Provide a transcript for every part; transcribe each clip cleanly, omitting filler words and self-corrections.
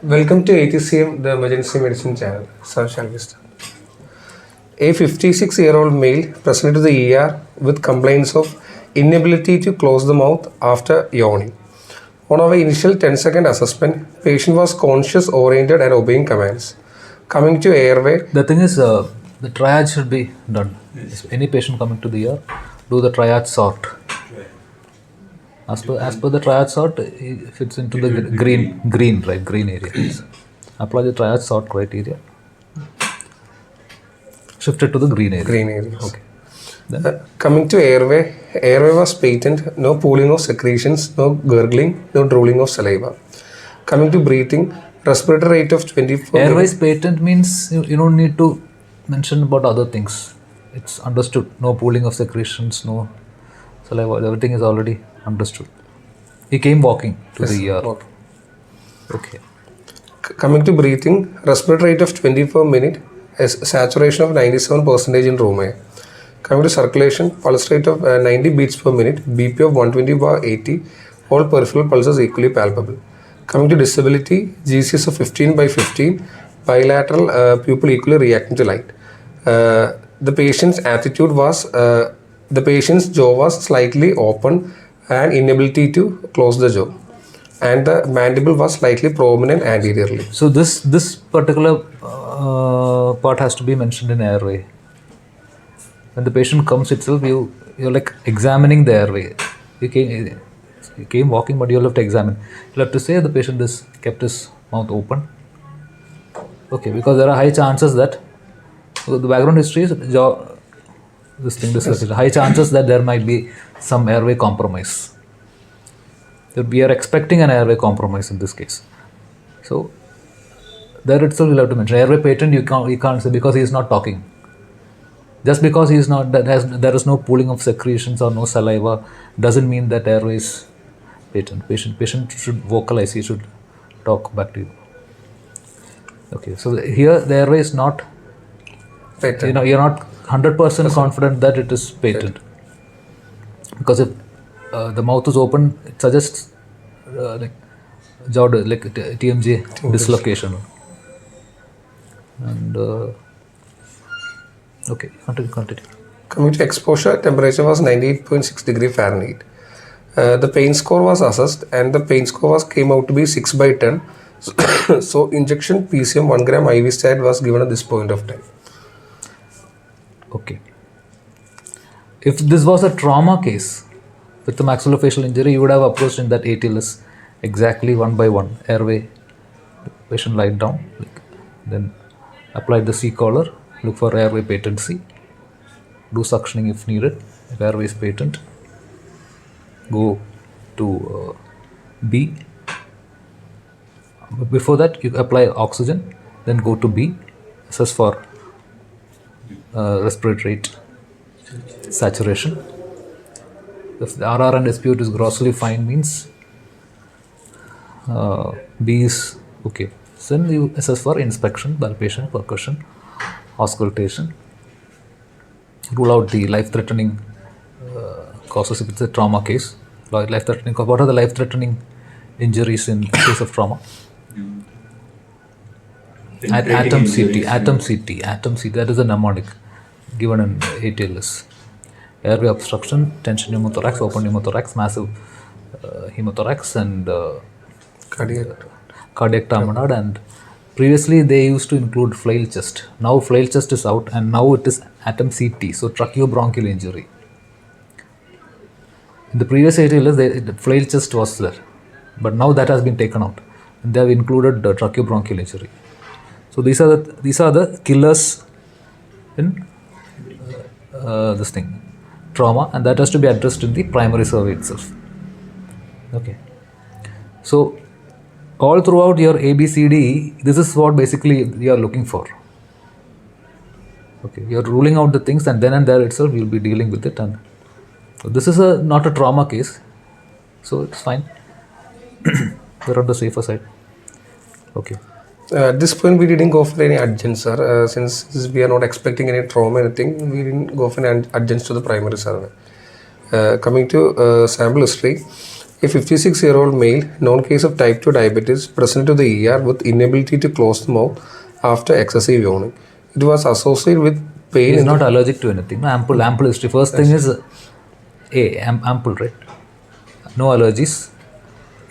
Welcome to ATCM, the Emergency Medicine Channel. Sir, shall we start? A 56-year-old male presented to the ER with complaints of inability to close the mouth after yawning. On our initial 10-second assessment, patient was conscious, oriented, and obeying commands. Coming to airway. The thing is, the triage should be done. If any patient coming to the ER, do the triage sort. As per the triage sort, it fits into the green area. Apply the triage sort criteria. Shift it to the green area. Green areas. Okay. Coming to airway. Airway was patent. No pooling of secretions, no gurgling, no drooling of saliva. Coming to breathing. Respiratory rate of 24. Airway is patent means you don't need to mention about other things. It's understood. No pooling of secretions, no saliva. Everything is already understood. He came walking to the ER. Okay. Coming to breathing, respiratory rate of 24 minutes, saturation of 97% in room air. Coming to circulation, pulse rate of 90 beats per minute, BP of 120/80, all peripheral pulses equally palpable. Coming to disability, GCS of 15/15, bilateral pupil equally reacting to light. The patient's attitude was, the patient's jaw was slightly open and inability to close the jaw. And the mandible was slightly prominent anteriorly. So this particular part has to be mentioned in airway. When the patient comes itself, you're like examining the airway. He came walking, but you'll have to examine. You'll have to say the patient has kept his mouth open. Okay, because there are high chances that the background history is jaw. High chances that there might be some airway compromise. We are expecting an airway compromise in this case. So there itself you'll have to mention airway patent. You can't say because he is not talking. Just because he is not, there is no pooling of secretions or no saliva doesn't mean that airway is patent. Patient should vocalize. He should talk back to you. Okay. So here the airway is not patent. You're not 100% confident that it is patent. Because if the mouth is open, it suggests like jaw, like TMJ dislocation. And okay, continue. Coming to exposure, temperature was 98.6 degree Fahrenheit. The pain score was assessed, and the pain score came out to be 6/10. So injection PCM 1 gram IV stat was given at this point of time. Okay. If this was a trauma case with the maxillofacial injury, you would have approached in that ATLS exactly one by one. Airway, patient lie down, then apply the C collar, look for airway patency, do suctioning if needed. If airway is patent, go to B. Before that, you apply oxygen, then go to B, assess for respiratory rate, saturation. If the RR and SpO2 is grossly fine, means B is okay. Then you assess for inspection, palpation, percussion, auscultation. Rule out the life-threatening causes if it's a trauma case. Life-threatening. What are the life-threatening injuries in case of trauma? Atom CT. That is a mnemonic given in ATLS. Airway obstruction, tension pneumothorax, open pneumothorax, massive hemothorax, and cardiac tamponade. And previously they used to include flail chest. Now flail chest is out, and now it is atom CT. So tracheobronchial injury. In the previous ATLS, the flail chest was there, but now that has been taken out, and they have included the tracheobronchial injury. So these are the killers in this thing, trauma, and that has to be addressed in the primary survey itself. Okay. So all throughout your ABCD, this is what basically you are looking for. Okay, you are ruling out the things, and then and there itself you will be dealing with it. And so this is not a trauma case, so it's fine. We're on the safer side. Okay. At this point, we didn't go for any adjuncts, sir. Since we are not expecting any trauma or anything, we didn't go for any adjuncts to the primary survey. Coming to sample history, A 56-year-old male, known case of type 2 diabetes, presented to the ER with inability to close the mouth after excessive yawning. It was associated with pain He's in not allergic to anything. No, ample history. First thing is ample, right? No allergies.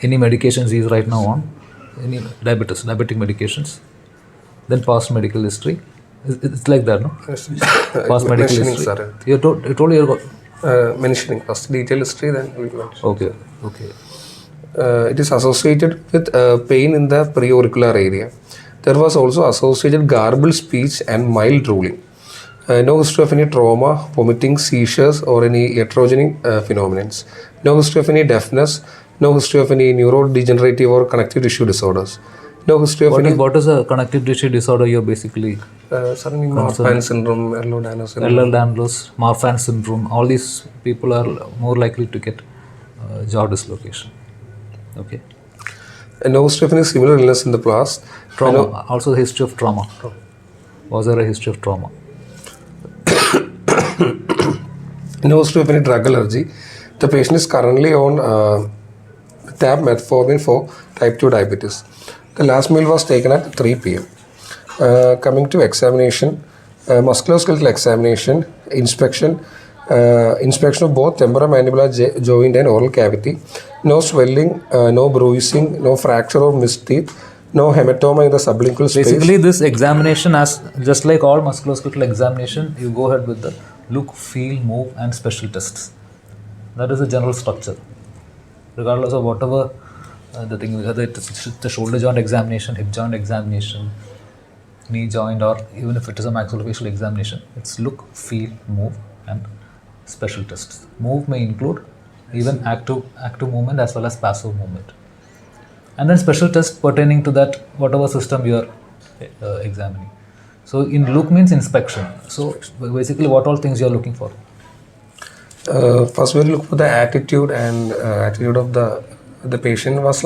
Any medications he's right now on? Any diabetic medications? Then past medical history. It's like that, no? Past medical mentioning, history. sir. You told you Mentioning first detailed history, then we will mention. okay. It is associated with pain in the preauricular area. There was also associated garbled speech and mild drooling. No history of any trauma, vomiting, seizures, or any iatrogenic phenomena. No history of any deafness. No history of any neurodegenerative or connective tissue disorders. No history of What is a connective tissue disorder you're basically? Suddenly Marfan syndrome, Ehlers-Danlos syndrome. Ehlers-Danlos, Marfan syndrome. All these people are more likely to get jaw dislocation. Okay. And no history of any similar illness in the past. Trauma. Also the history of trauma. Was there a history of trauma? No history of any drug allergy. The patient is currently on tab metformin for type 2 diabetes. The last meal was taken at 3 p.m. Coming to examination, musculoskeletal examination, inspection of both temporomandibular joint and oral cavity. No swelling, no bruising, no fracture or missed teeth, no hematoma in the sublingual space. Basically, this examination, as just like all musculoskeletal examination, you go ahead with the look, feel, move, and special tests. That is the general structure. Regardless of whatever the thing, whether it's the shoulder joint examination, hip joint examination, knee joint, or even if it is a maxillofacial examination, it's look, feel, move, and special tests. Move may include even active movement as well as passive movement. And then special tests pertaining to that, whatever system you are examining. So in look means inspection. So basically what all things you are looking for? First we look for the attitude and attitude of the patient was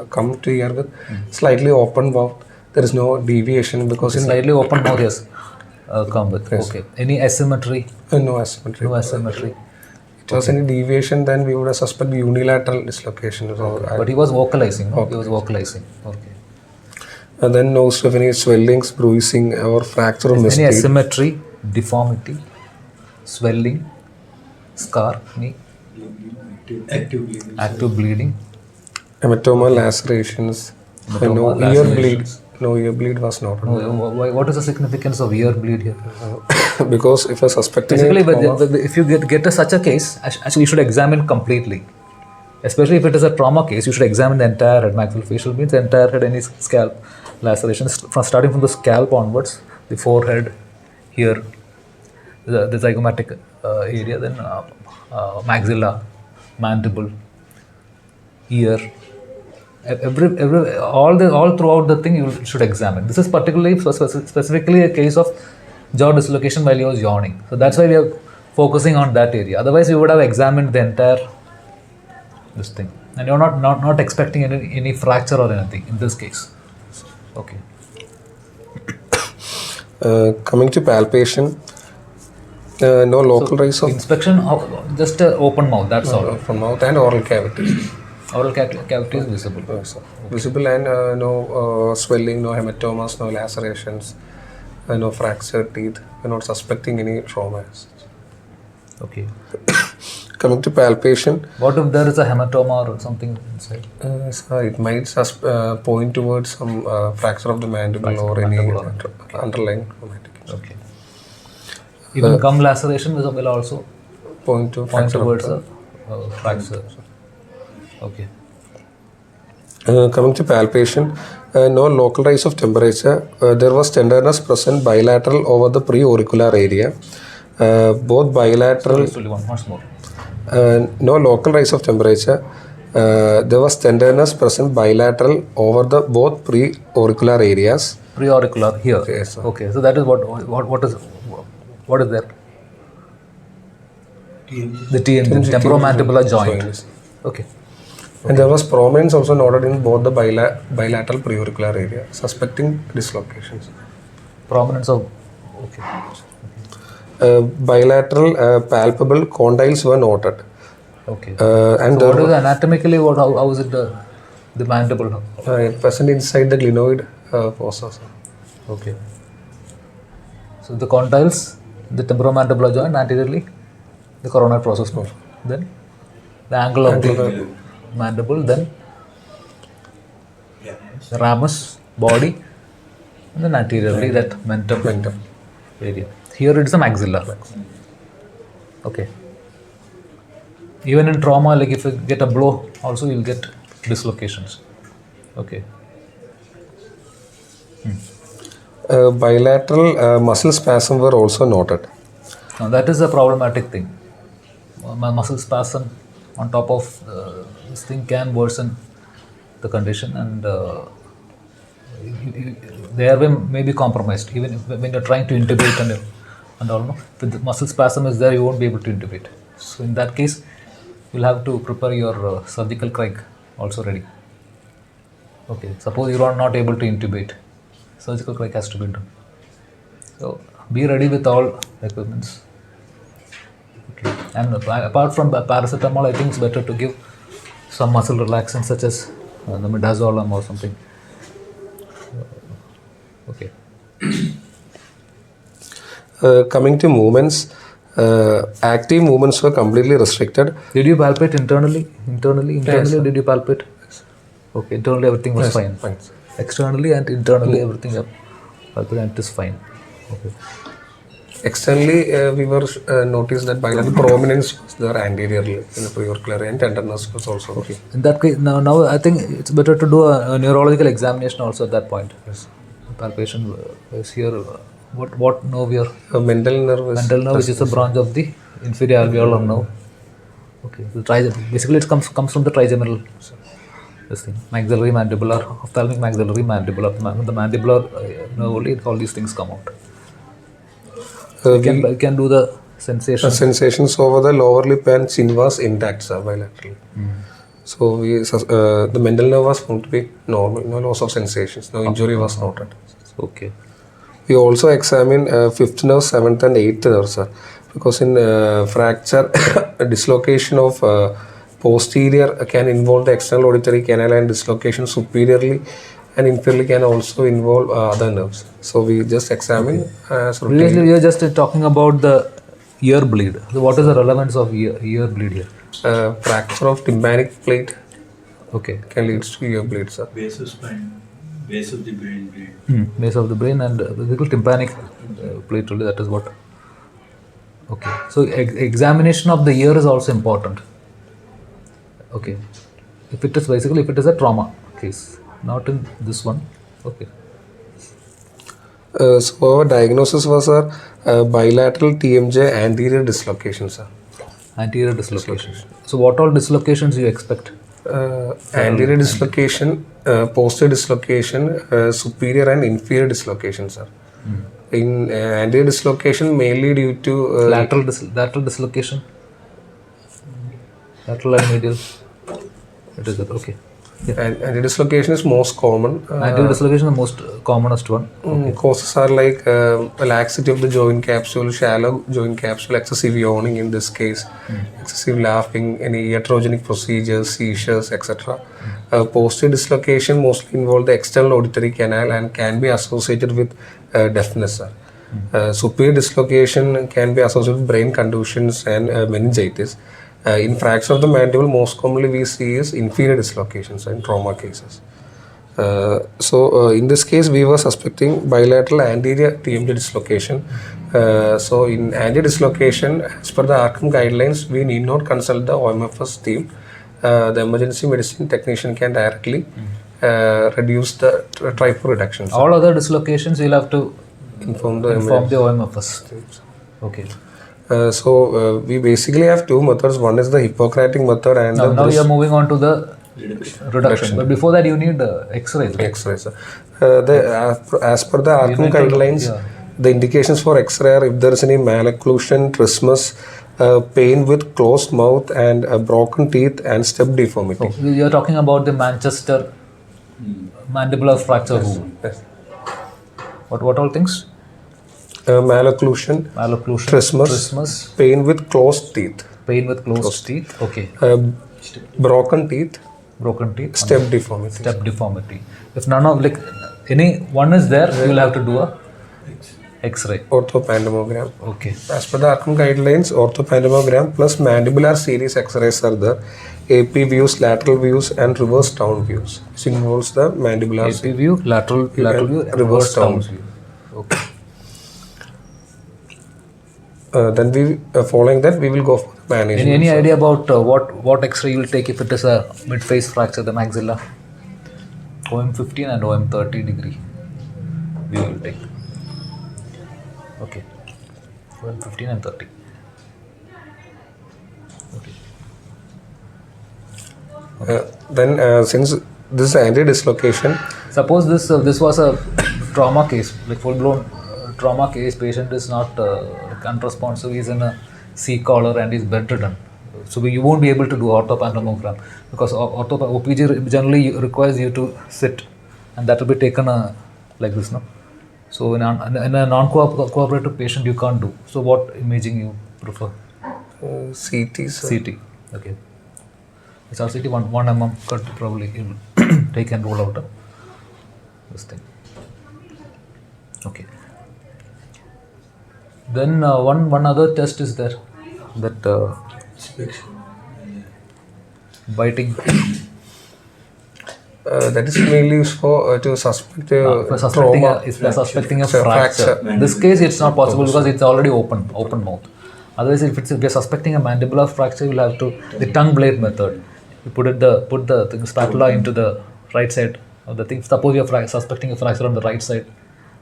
come to here with slightly open mouth. There is no deviation because Slightly open mouth, yes. Come with. Yes. Okay. Any asymmetry? No asymmetry. No asymmetry. If there was any deviation, then we would have suspect unilateral dislocation. So But he was vocalizing. No? He was vocalizing. Okay. And then no history of any swellings, bruising, or fracture or missed Any teeth. asymmetry, deformity, swelling, scar, knee, active bleeding. Hematoma, lacerations, Hematoma, no ear bleed. lacerations. No ear bleed was noted. What is the significance of ear bleed here? Because if a suspecting Basically, if you get such a case, actually you should examine completely. Especially if it is a trauma case, you should examine the entire head. Maxillofacial means the entire head, any scalp lacerations, starting from the scalp onwards, the forehead, here, the zygomatic area, then maxilla, mandible, ear. All throughout the thing you should examine. This is particularly specifically a case of jaw dislocation while he was yawning. So that's why we are focusing on that area. Otherwise, we would have examined the entire this thing, and you're not expecting any fracture or anything in this case. Okay. Coming to palpation, no local rise of Inspection of just open mouth. That's all. from mouth and oral cavity. Oral cavity is visible. Visible and no swelling, no hematomas, no lacerations, no fractured teeth. We're not suspecting any trauma. Okay. Coming to palpation, What if there is a hematoma or something inside? so it might point towards some fracture of the mandible or any underlying traumatic. Okay. Even gum laceration will also Point to point fracture. towards a fracture. Okay. Coming to palpation, no local rise of temperature. There was tenderness present bilateral over the preauricular area. Both bilateral. Slowly, once more. No local rise of temperature. There was tenderness present bilateral over the both preauricular areas. Preauricular here. Yes, sir. Okay. So that is what is there? The TMJ, temporomandibular joint. Okay. And there was prominence also noted in both the bilateral preauricular area, suspecting dislocations. Prominence of. Okay. Bilateral palpable condyles were noted. Okay. And So what is anatomically, how is it the mandible? present inside the glenoid fossa, sir. Okay. So the condyles, the temporomandibular joint anteriorly, the coronal process nerve. Then the angle of the mandible, then the ramus body, and then anteriorly that mentum Mentum. area. Here it is a maxilla. Okay. Even in trauma, like if you get a blow, also you'll get dislocations. Okay. Bilateral muscle spasm were also noted. Now that is a problematic thing. Muscle spasm on top of this thing can worsen the condition, and the airway may be compromised even when you're trying to intubate and all. No, if the muscle spasm is there, you won't be able to intubate. So in that case, you'll have to prepare your surgical crike also ready. Okay, suppose you are not able to intubate, surgical crike has to be done. So be ready with all equipments. Okay. And apart from paracetamol, I think it's better to give some muscle relaxants such as the midazolam or something. Okay. Coming to movements, active movements were completely restricted. Did you palpate internally? Internally, did you palpate? Okay, internally everything was fine. Fine. Externally and internally everything up. Palpate and it is fine. Okay. Externally, we were noticed that bilateral prominence was there anteriorly in the preauricular, and tenderness was also okay. In that case, now I think it's better to do a neurological examination also at that point. Yes. Palpation is here. What nerve here? Mental nerve. Mental nerve, which is a branch of the inferior alveolar nerve. Okay. Basically, it comes from the trigeminal. This thing, maxillary mandibular, ophthalmic maxillary mandibular. The mandibular nerve only, all these things come out. You can do the sensation. Sensations over the lower lip and chin was intact, sir, bilaterally. So the mental nerve was found to be normal, no loss of sensations, no injury was noted. Okay. We also examined 5th nerve, 7th and 8th nerve, sir, because in fracture, dislocation of posterior can involve the external auditory canal, and dislocation superiorly and inferiorly can also involve other nerves. So we just examine as routine. Previously, we were just talking about the ear bleed. So what is the relevance of ear bleed here? Fracture of tympanic plate Okay. can lead to ear bleed, sir. Base of spine, base of the brain bleed. Base of the brain and basically tympanic plate only, that is what. Okay. So examination of the ear is also important. Okay. If it is a trauma case, not in this one. Okay. So our diagnosis was bilateral TMJ anterior dislocation, sir. Anterior dislocation. So what all dislocations you expect? Anterior dislocation, posterior dislocation, superior and inferior dislocation, sir. In anterior dislocation, mainly due to Lateral dislocation. Lateral and medial. It is it. Okay. Yeah. anterior dislocation is most common. Anterior dislocation is the most commonest one. Causes are like laxity of the joint capsule, shallow joint capsule, excessive yawning in this case, excessive laughing, any iatrogenic procedures, seizures, etc. Posterior dislocation mostly involve the external auditory canal and can be associated with deafness. Superior dislocation can be associated with brain contusions and meningitis. In fracture of the mandible, most commonly we see is inferior dislocations in trauma cases. So in this case, we were suspecting bilateral anterior TMJ dislocation. So in anterior dislocation, as per the ARCM guidelines, we need not consult the OMFS team. The emergency medicine technician can directly reduce the tripod reductions. All other dislocations you'll have to Inform the OMFS. Okay. So we basically have two methods. One is the Hippocratic method, and Now you are moving on to the reduction. But before that, you need X-rays. Right? X-rays. As per the ARCM guidelines, the indications for X-ray are if there is any malocclusion, trismus, pain with closed mouth and broken teeth and step deformity. Oh, you are talking about the Manchester mandibular fracture wound. Yes. What all things? Malocclusion, Malocclusion, trismus, pain with closed teeth. Pain with closed teeth. Okay. Broken teeth, Broken teeth. step deformity. Step deformity. If none of like any one is there, you will have to do a X-ray. Orthopantomogram. Okay. As per the ARCM guidelines, orthopantomogram plus mandibular series X-rays are there. AP views, lateral views, and reverse down views, which involves the mandibular AP view, lateral view, and reverse down view. Okay. Then following that, we will go for the management. Any idea about what X-ray you will take if it is a mid-face fracture, the maxilla? OM 15 and OM 30 degree. We will take. Okay. OM 15 and 30. Okay. Then since this is anti-dislocation, Suppose this was a trauma case, like full-blown trauma case. Patient is not unresponsive. He's in a C collar and he's bedridden. So you won't be able to do orthopantomogram because OPG generally requires you to sit, and that will be taken like this, no. So in a non-cooperative patient, you can't do. So what imaging you prefer? CT, sir. CT. Okay. It's our CT 1 mm cut probably you will take and roll out this thing. Okay. Then one other test is there, that biting. That is mainly used for to suspect For suspecting trauma. if they're suspecting a Fracture. fracture. In this case, it's not possible because it's already open mouth. Otherwise, if we're suspecting a mandibular fracture, you'll have to the tongue blade method. You put the spatula into the right side of the thing. Suppose you're suspecting a fracture on the right side,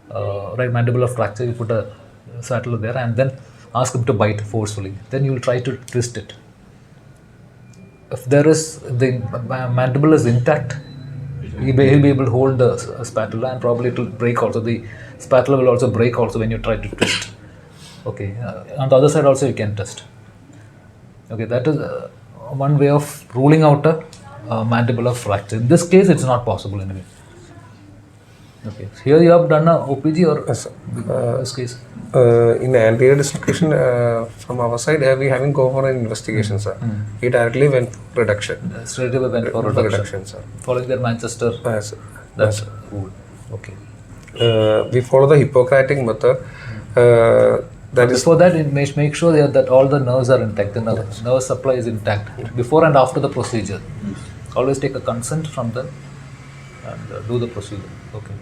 right mandibular fracture. You put a spatula there and then ask him to bite forcefully. Then you will try to twist it. If the mandible is intact, he'll be able to hold the spatula, and probably it will break also. The spatula will also break also when you try to twist. Okay. On the other side also you can test. Okay, that is one way of ruling out a mandibular fracture. In this case, it's not possible anyway. Okay. So here you have done a OPG or Yes, this case? in anterior dislocation from our side, we haven't go for an investigation, sir. We directly went for reduction. Straight away went for reduction. Sir. Following their Manchester, Yes. that's rule. Okay. We follow the Hippocratic method. That is Before that, make sure that all the nerves are intact, the nerve supply is intact before and after the procedure. Always take a consent from them and do the procedure. Okay.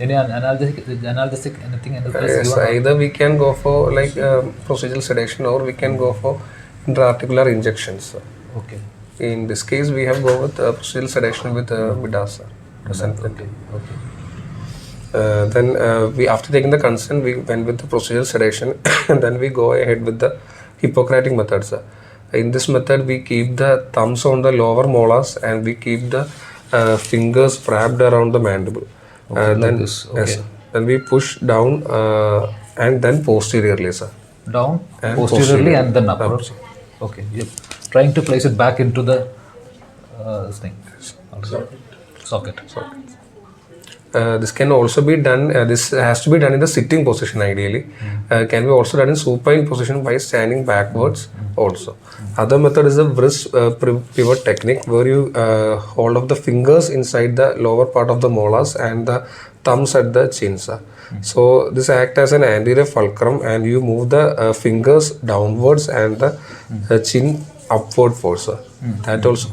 Any analgesic anything? yes, either we can go for like procedural sedation or we can go for intraarticular injections. Sir. Okay. In this case, we have go with procedural sedation with Midas. Okay. Then we, after taking the consent, we went with the procedural sedation, and then we go ahead with the Hippocratic method, sir. In this method, we keep the thumbs on the lower molars and we keep the fingers wrapped around the mandible. Like Then this. Okay. yes, then we push down and then posteriorly, sir. Down, And posteriorly, posterior. and then upward. Okay. Yep. Trying to place it back into the this thing. Socket. This can also be done, this has to be done in the sitting position ideally. Can be also done in supine position by standing backwards also. Other method is the wrist pivot technique, where you hold up the fingers inside the lower part of the molars and the thumbs at the chin. So this acts as an anterior fulcrum, and you move the fingers downwards and the chin upward force. That also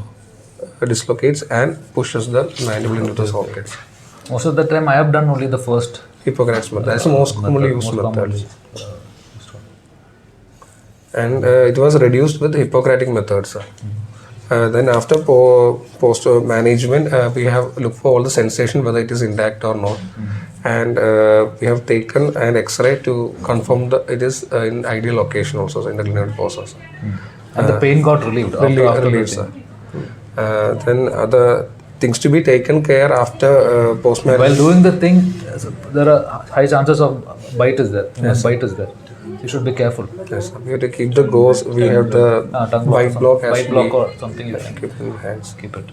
dislocates and pushes the mandible into the sockets. Most of the time, I have done only the first. Hippocrates method. That's the most commonly used most method. commonly. And it was reduced with Hippocratic methods. Then after post management, we have looked for all the sensation, whether it is intact or not. And we have taken an X-ray to confirm that it is in ideal location also, so in the glenoid fossa. And the pain got relieved after the Relieved, thing. sir. Then other things to be taken care after post While management. doing the thing, there are high chances of bite is there. Bite is there. You should be careful. Yes, sir. We have to keep the gauze. We have the Tongue white block has white to block be or something you can kept in hands. keep it.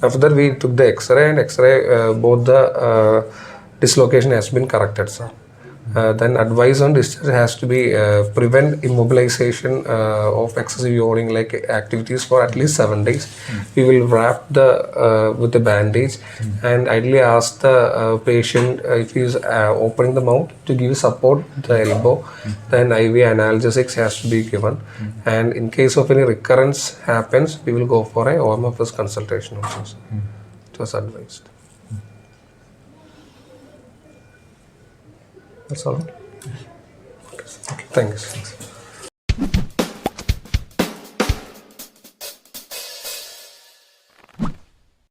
After that, we took the X-ray, and X-ray both the dislocation has been corrected, sir. Then advice on discharge has to be prevent immobilization of excessive yawning like activities for at least 7 days. We will wrap the with the bandage and ideally ask the patient if he is opening the mouth to give support the elbow. Then IV analgesics has to be given, and in case of any recurrence happens, we will go for a OMFS consultation also. It was advised. That's all. Thanks.